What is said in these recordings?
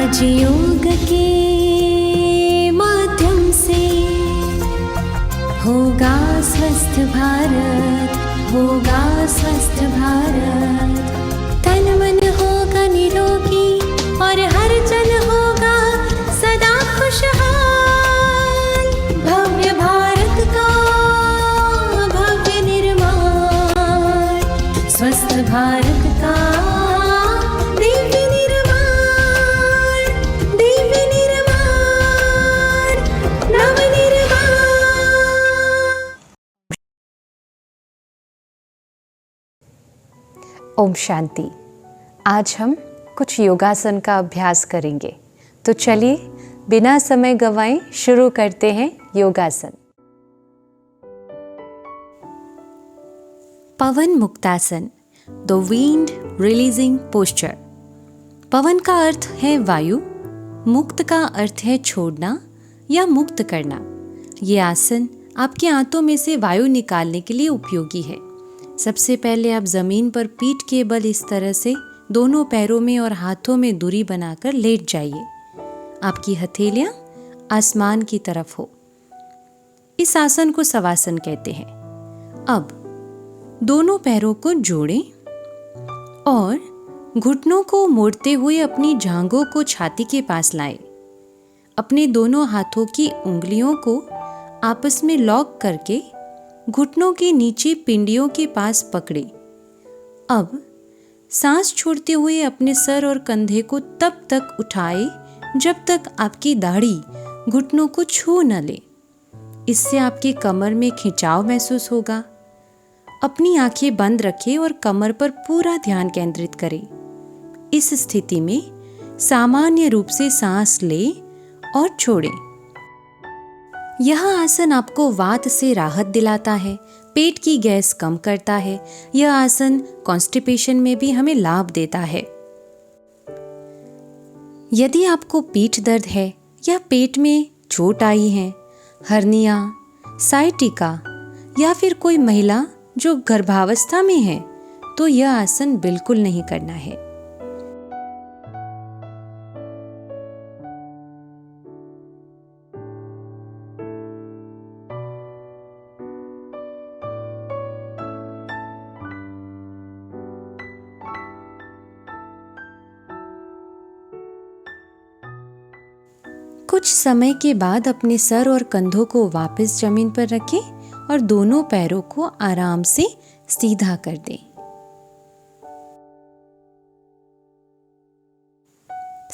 आज योग के माध्यम से होगा स्वस्थ भारत, होगा स्वस्थ भारत। तन मन होगा निरोगी और हर जन होगा सदा खुशहाल। भव्य भारत का भव्य निर्माण, स्वस्थ भारत का दिव्य निर्माण, दिव्य निर्माण, नव निर्माण। ओम शांति। आज हम कुछ योगासन का अभ्यास करेंगे, तो चलिए बिना समय गंवाए शुरू करते हैं योगासन। पवन मुक्तासन, द विंड रिलीजिंग पोस्चर। पवन का अर्थ है वायु, मुक्त का अर्थ है छोड़ना या मुक्त करना। ये आसन आपके आंतों में से वायु निकालने के लिए उपयोगी है। सबसे पहले आप जमीन पर पीठ के बल इस तरह से दोनों पैरों में और हाथों में दूरी बनाकर लेट जाइए। आपकी हथेलियां आसमान की तरफ हो। इस आसन को शवासन कहते हैं। अब दोनों पैरों को जोड़ें और घुटनों को मोड़ते हुए अपनी जांघों को छाती के पास लाएं। अपने दोनों हाथों की उंगलियों को आपस में लॉक करके घुटनों के नीचे पिंडियों के पास पकड़े। अब सांस छोड़ते हुए अपने सर और कंधे को तब तक उठाए जब तक आपकी दाढ़ी घुटनों को छू न ले। इससे आपकी कमर में खिंचाव महसूस होगा। अपनी आंखें बंद रखें और कमर पर पूरा ध्यान केंद्रित करें। इस स्थिति में सामान्य रूप से सांस लें और छोड़ें। यह आसन आपको वात से राहत दिलाता है, पेट की गैस कम करता है। यह आसन कॉन्स्टिपेशन में भी हमें लाभ देता है। यदि आपको पीठ दर्द है या पेट में चोट आई है, हर्निया, साइटिका या फिर कोई महिला जो गर्भावस्था में है, तो यह आसन बिल्कुल नहीं करना है। कुछ समय के बाद अपने सर और कंधों को वापस जमीन पर रखें और दोनों पैरों को आराम से सीधा कर दें।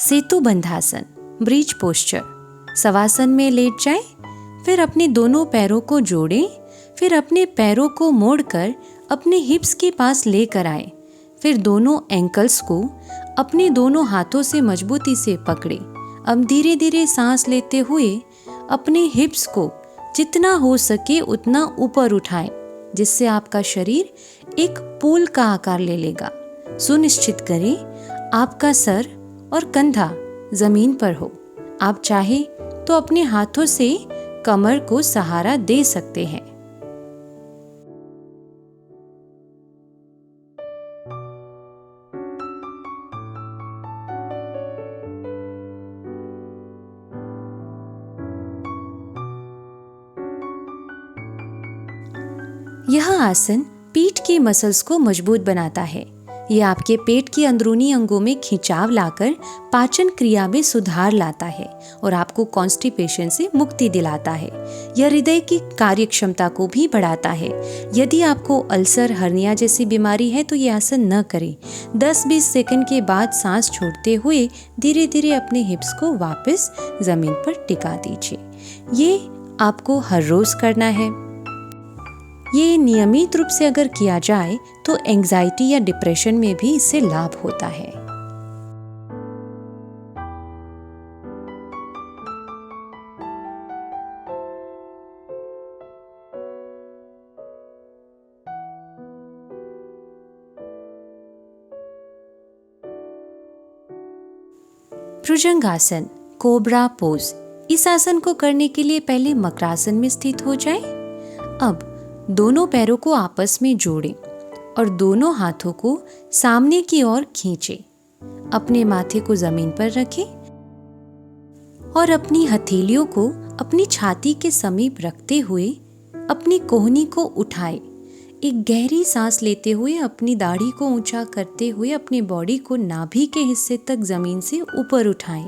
सेतु बंधासन, ब्रिज पोस्चर। शवासन में लेट जाएं, फिर अपने दोनों पैरों को जोड़ें, फिर अपने पैरों को मोड़कर अपने हिप्स के पास लेकर आएं। फिर दोनों एंकल्स को अपने दोनों हाथों से मजबूती से पकड़ें। अब धीरे धीरे सांस लेते हुए अपने हिप्स को जितना हो सके उतना ऊपर उठाएं, जिससे आपका शरीर एक पूल का आकार ले लेगा। सुनिश्चित करें आपका सर और कंधा जमीन पर हो। आप चाहे तो अपने हाथों से कमर को सहारा दे सकते हैं। यह आसन पीठ की मसल्स को मजबूत बनाता है। यह आपके पेट के अंदरूनी अंगों में खिंचाव लाकर पाचन क्रिया में सुधार लाता है और आपको कॉन्स्टिपेशन से मुक्ति दिलाता है। यह हृदय की कार्यक्षमता को भी बढ़ाता है। यदि आपको अल्सर, हर्निया जैसी बीमारी है तो यह आसन न करें। 10-20 सेकंड के बाद सांस छोड़ते हुए धीरे धीरे अपने हिप्स को वापस जमीन पर टिका दीजिए। ये आपको हर रोज करना है। ये नियमित रूप से अगर किया जाए तो एंजाइटी या डिप्रेशन में भी इससे लाभ होता है। भुजंगासन, कोबरा पोज। इस आसन को करने के लिए पहले मकरासन में स्थित हो जाएं। अब दोनों पैरों को आपस में जोड़ें और दोनों हाथों को सामने की ओर खींचें। अपने माथे को जमीन पर रखें। और अपनी हथेलियों को अपनी छाती के समीप रखते हुए अपनी कोहनी को उठाए। एक गहरी सांस लेते हुए अपनी दाढ़ी को ऊंचा करते हुए अपनी बॉडी को नाभि के हिस्से तक जमीन से ऊपर उठाएं।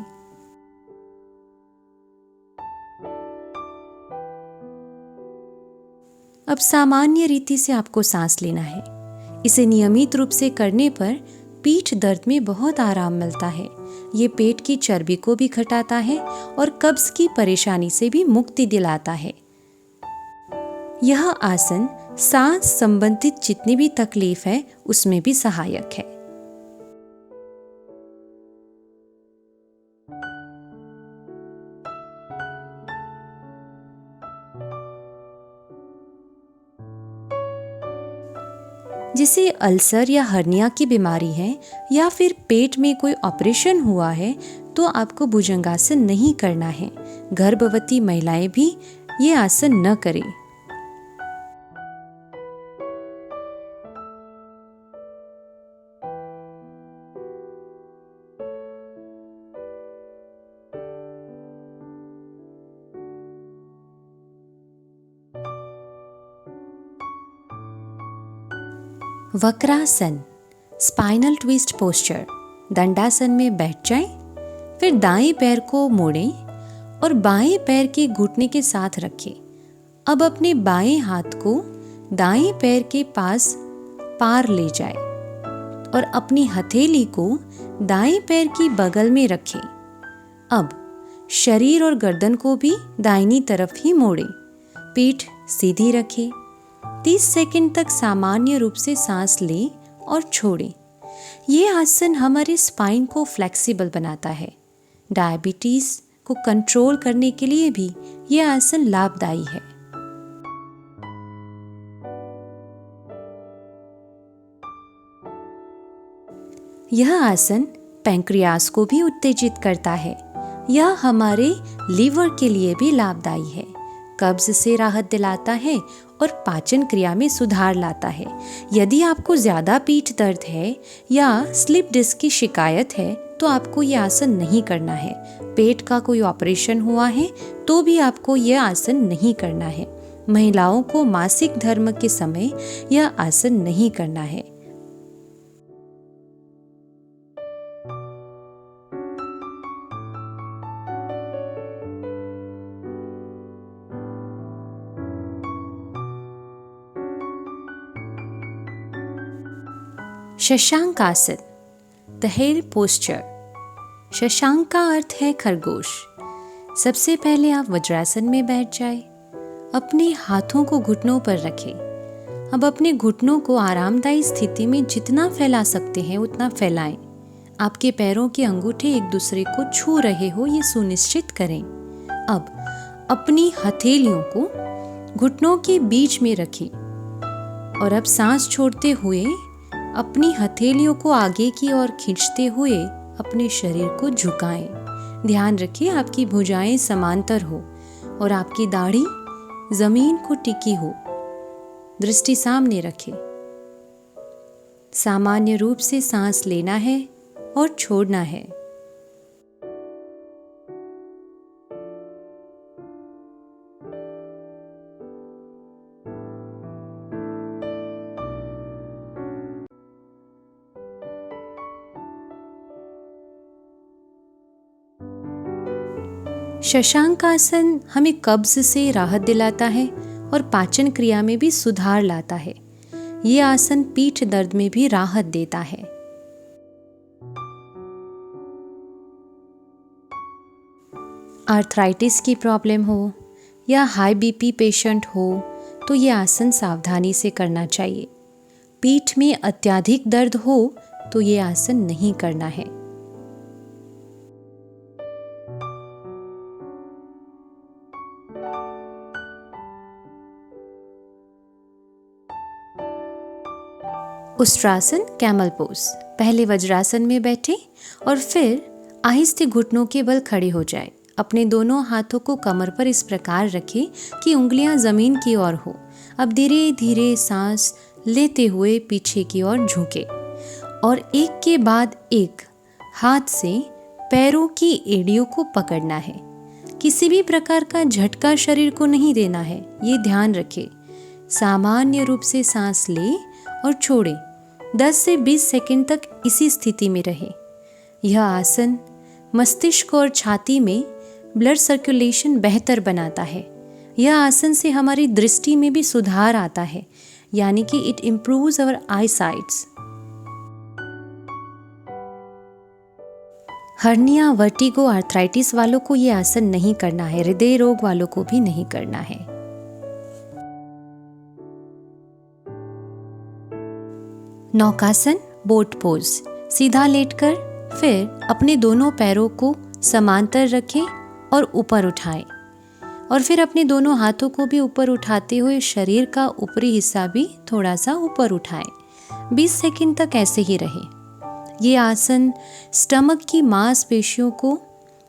अब सामान्य रीति से आपको सांस लेना है। इसे नियमित रूप से करने पर पीठ दर्द में बहुत आराम मिलता है। ये पेट की चर्बी को भी घटाता है और कब्ज की परेशानी से भी मुक्ति दिलाता है। यह आसन सांस संबंधित जितनी भी तकलीफ है उसमें भी सहायक है। जिसे अल्सर या हर्निया की बीमारी है या फिर पेट में कोई ऑपरेशन हुआ है तो आपको भुजंगासन नहीं करना है। गर्भवती महिलाएं भी ये आसन न करें। वक्रासन, स्पाइनल ट्विस्ट पोस्चर। दंडासन में बैठ जाएं, फिर दाएं पैर को मोड़ें और बाएं पैर के घुटने के साथ रखें। अब अपने बाएं हाथ को दाएं पैर के पास पार ले जाएं और अपनी हथेली को दाएं पैर की बगल में रखें। अब शरीर और गर्दन को भी दाहिनी तरफ ही मोड़ें। पीठ सीधी रखें। 30 सेकंड तक सामान्य रूप से सांस लें और छोड़ें। ये आसन हमारे स्पाइन को फ्लेक्सिबल बनाता है। डायबिटीज को कंट्रोल करने के लिए भी ये आसन लाभदायी है। यह आसन पैंक्रियास को भी उत्तेजित करता है। यह हमारे लीवर के लिए भी लाभदायी है। कब्ज से राहत दिलाता है और पाचन क्रिया में सुधार लाता है। यदि आपको ज़्यादा पीठ दर्द है या स्लिप डिस्क की शिकायत है तो आपको ये आसन नहीं करना है। पेट का कोई ऑपरेशन हुआ है तो भी आपको यह आसन नहीं करना है। महिलाओं को मासिक धर्म के समय यह आसन नहीं करना है। शशांक आसन, द हेयर पोस्चर। शशांक का अर्थ है खरगोश। सबसे पहले आप वज्रासन में बैठ जाएं। अपने हाथों को घुटनों पर रखें। अब अपने घुटनों को आरामदायी स्थिति में जितना फैला सकते हैं उतना फैलाएं। आपके पैरों के अंगूठे एक दूसरे को छू रहे हो ये सुनिश्चित करें। अब अपनी हथेलियों को घुटनों के बीच में रखें और अब सांस छोड़ते हुए अपनी हथेलियों को आगे की ओर खींचते हुए अपने शरीर को झुकाएं। ध्यान रखें आपकी भुजाएं समांतर हो और आपकी दाढ़ी जमीन को टिकी हो। दृष्टि सामने रखें। सामान्य रूप से सांस लेना है और छोड़ना है। शशांक आसन हमें कब्ज से राहत दिलाता है और पाचन क्रिया में भी सुधार लाता है। ये आसन पीठ दर्द में भी राहत देता है। आर्थराइटिस की प्रॉब्लम हो या हाई बीपी पेशेंट हो तो ये आसन सावधानी से करना चाहिए। पीठ में अत्यधिक दर्द हो तो ये आसन नहीं करना है। Ushtrasana, camel pose. पहले वज्रासन में बैठे और फिर आहिस्ते घुटनों के बल खड़े हो जाए। अपने दोनों हाथों को कमर पर इस प्रकार रखें कि उंगलियां जमीन की ओर हो। अब धीरे धीरे सांस लेते हुए पीछे की ओर झुके और एक के बाद एक हाथ से पैरों की एड़ियों को पकड़ना है। किसी भी प्रकार का झटका शरीर को नहीं देना है, ये ध्यान रखें। सामान्य रूप से सांस ले और छोड़े, 10 से 20 सेकंड तक इसी स्थिति में रहे। यह आसन मस्तिष्क और छाती में ब्लड सर्कुलेशन बेहतर बनाता है। यह आसन से हमारी दृष्टि में भी सुधार आता है, यानी कि it improves our eyesights. Hernia, vertigo, arthritis वालों को यह आसन नहीं करना है। हृदय रोग वालों को भी नहीं करना है। नौकासन, बोट पोज। सीधा लेटकर फिर अपने दोनों पैरों को समांतर रखें और ऊपर उठाएं, और फिर अपने दोनों हाथों को भी ऊपर उठाते हुए शरीर का ऊपरी हिस्सा भी थोड़ा सा ऊपर उठाएं। 20 सेकंड तक ऐसे ही रहे। ये आसन स्टमक की मांसपेशियों को,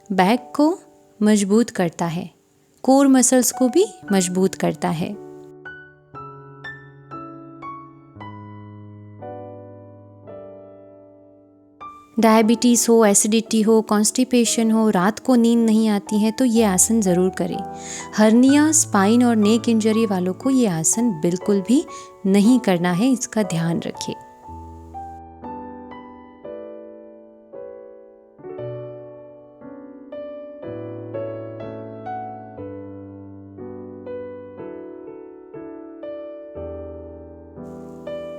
बैक को मजबूत करता है, कोर मसल्स को भी मजबूत करता है। डायबिटीज़ हो, एसिडिटी हो, कॉन्स्टिपेशन हो, रात को नींद नहीं आती है तो ये आसन ज़रूर करें। हर्निया, स्पाइन और नेक इंजरी वालों को ये आसन बिल्कुल भी नहीं करना है, इसका ध्यान रखें।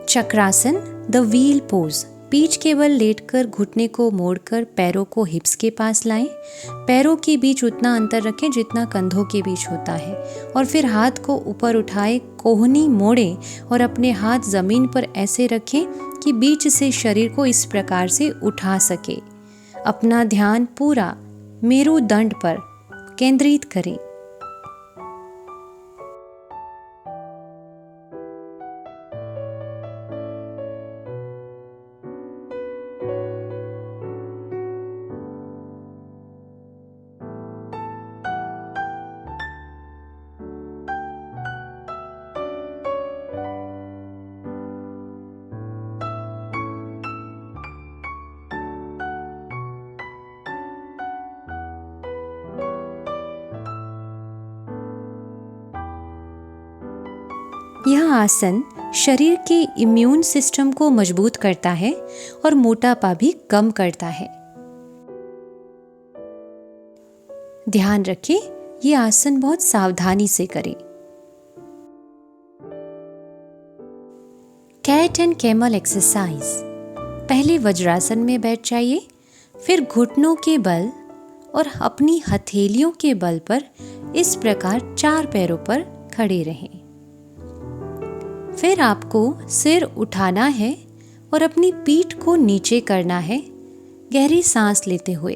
चक्रासन, द व्हील पोज। पीठ के बल लेटकर घुटने को मोड़कर पैरों को हिप्स के पास लाएं। पैरों के बीच उतना अंतर रखें जितना कंधों के बीच होता है, और फिर हाथ को ऊपर उठाए, कोहनी मोड़ें और अपने हाथ जमीन पर ऐसे रखें कि बीच से शरीर को इस प्रकार से उठा सके। अपना ध्यान पूरा मेरुदंड पर केंद्रित करें। यह आसन शरीर के इम्यून सिस्टम को मजबूत करता है और मोटापा भी कम करता है। ध्यान रखें, यह आसन बहुत सावधानी से करें। Cat and camel exercise. पहले वज्रासन में बैठ जाइए, फिर घुटनों के बल और अपनी हथेलियों के बल पर इस प्रकार 4 पैरों पर खड़े रहें। फिर आपको सिर उठाना है और अपनी पीठ को नीचे करना है, गहरी सांस लेते हुए।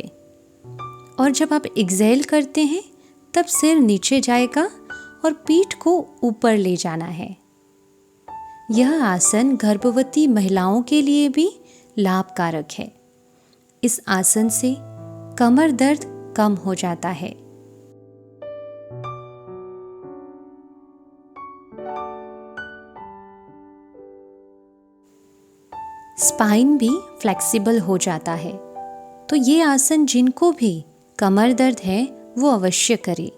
और जब आप एक्सहेल करते हैं तब सिर नीचे जाएगा और पीठ को ऊपर ले जाना है। यह आसन गर्भवती महिलाओं के लिए भी लाभकारक है। इस आसन से कमर दर्द कम हो जाता है। स्पाइन भी फ्लेक्सिबल हो जाता है, तो ये आसन जिनको भी कमर दर्द है वो अवश्य करें।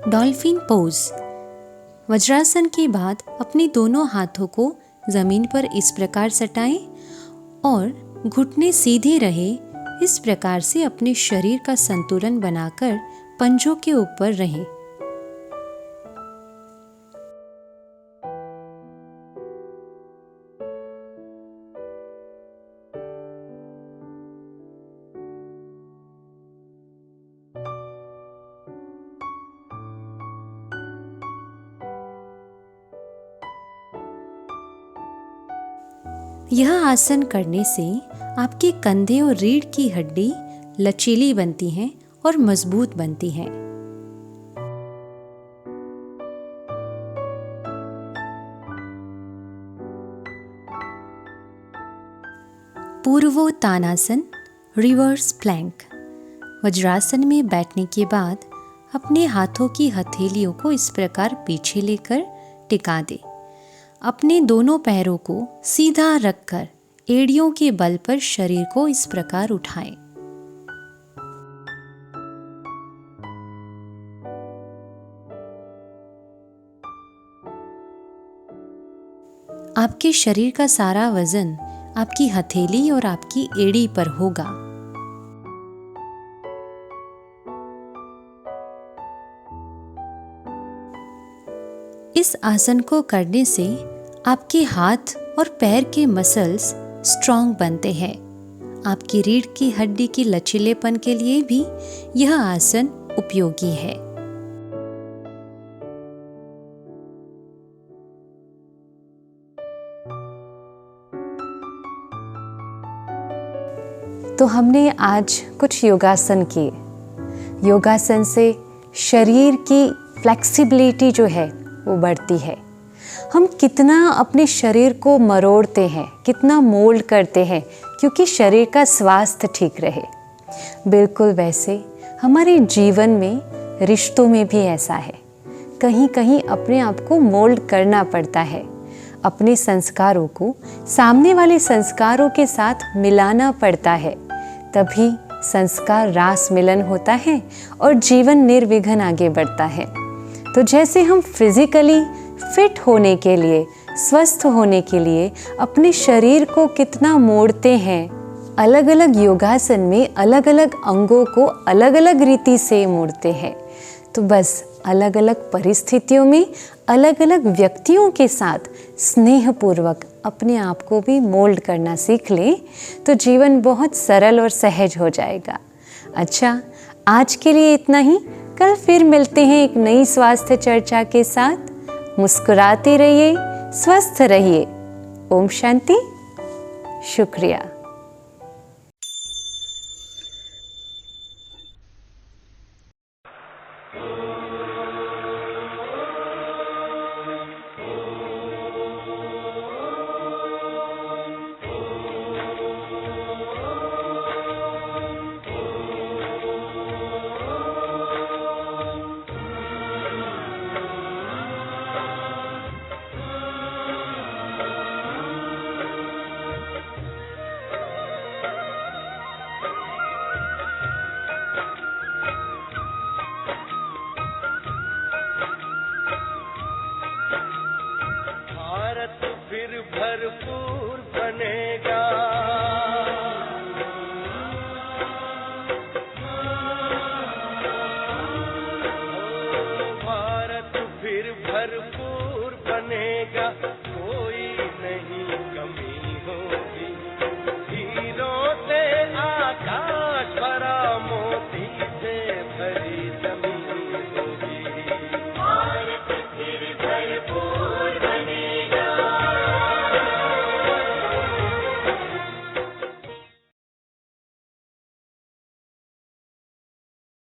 Dolphin pose. वज्रासन के बाद अपने दोनों हाथों को जमीन पर इस प्रकार सटाएं और घुटने सीधे रहे, इस प्रकार से अपने शरीर का संतुलन बनाकर पंजों के ऊपर रहें। यह आसन करने से आपके कंधे और रीढ़ की हड्डी लचीली बनती हैं और मजबूत बनती हैं। Purvottanasana, reverse Planck. वज्रासन में बैठने के बाद अपने हाथों की हथेलियों को इस प्रकार पीछे लेकर टिका दें। अपने दोनों पैरों को सीधा रखकर एड़ियों के बल पर शरीर को इस प्रकार उठाएं। आपके शरीर का सारा वजन आपकी हथेली और आपकी एड़ी पर होगा। इस आसन को करने से आपके हाथ और पैर के मसल्स स्ट्रॉन्ग बनते हैं। आपकी रीढ़ की हड्डी की लचीलेपन के लिए भी यह आसन उपयोगी है। तो हमने आज कुछ योगासन किए। योगासन से शरीर की फ्लेक्सिबिलिटी जो है वो बढ़ती है। हम कितना अपने शरीर को मरोड़ते हैं, कितना मोल्ड करते हैं क्योंकि शरीर का स्वास्थ्य ठीक रहे। बिल्कुल वैसे हमारे जीवन में, रिश्तों में भी ऐसा है। कहीं कहीं अपने आप को मोल्ड करना पड़ता है। अपने संस्कारों को सामने वाले संस्कारों के साथ मिलाना पड़ता है, तभी संस्कार रास मिलन होता है और जीवन निर्विघ्न आगे बढ़ता है। तो जैसे हम फिजिकली फिट होने के लिए, स्वस्थ होने के लिए अपने शरीर को कितना मोड़ते हैं, अलग अलग योगासन में अलग अलग अंगों को अलग अलग रीति से मोड़ते हैं। तो बस अलग अलग परिस्थितियों में अलग अलग व्यक्तियों के साथ स्नेहपूर्वक अपने आप को भी मोल्ड करना सीख लें तो जीवन बहुत सरल और सहज हो जाएगा। अच्छा, आज के लिए इतना ही। कल फिर मिलते हैं एक नई स्वास्थ्य चर्चा के साथ। मुस्कुराते रहिए, स्वस्थ रहिए। ओम शांति। शुक्रिया। भारत फिर भरपूर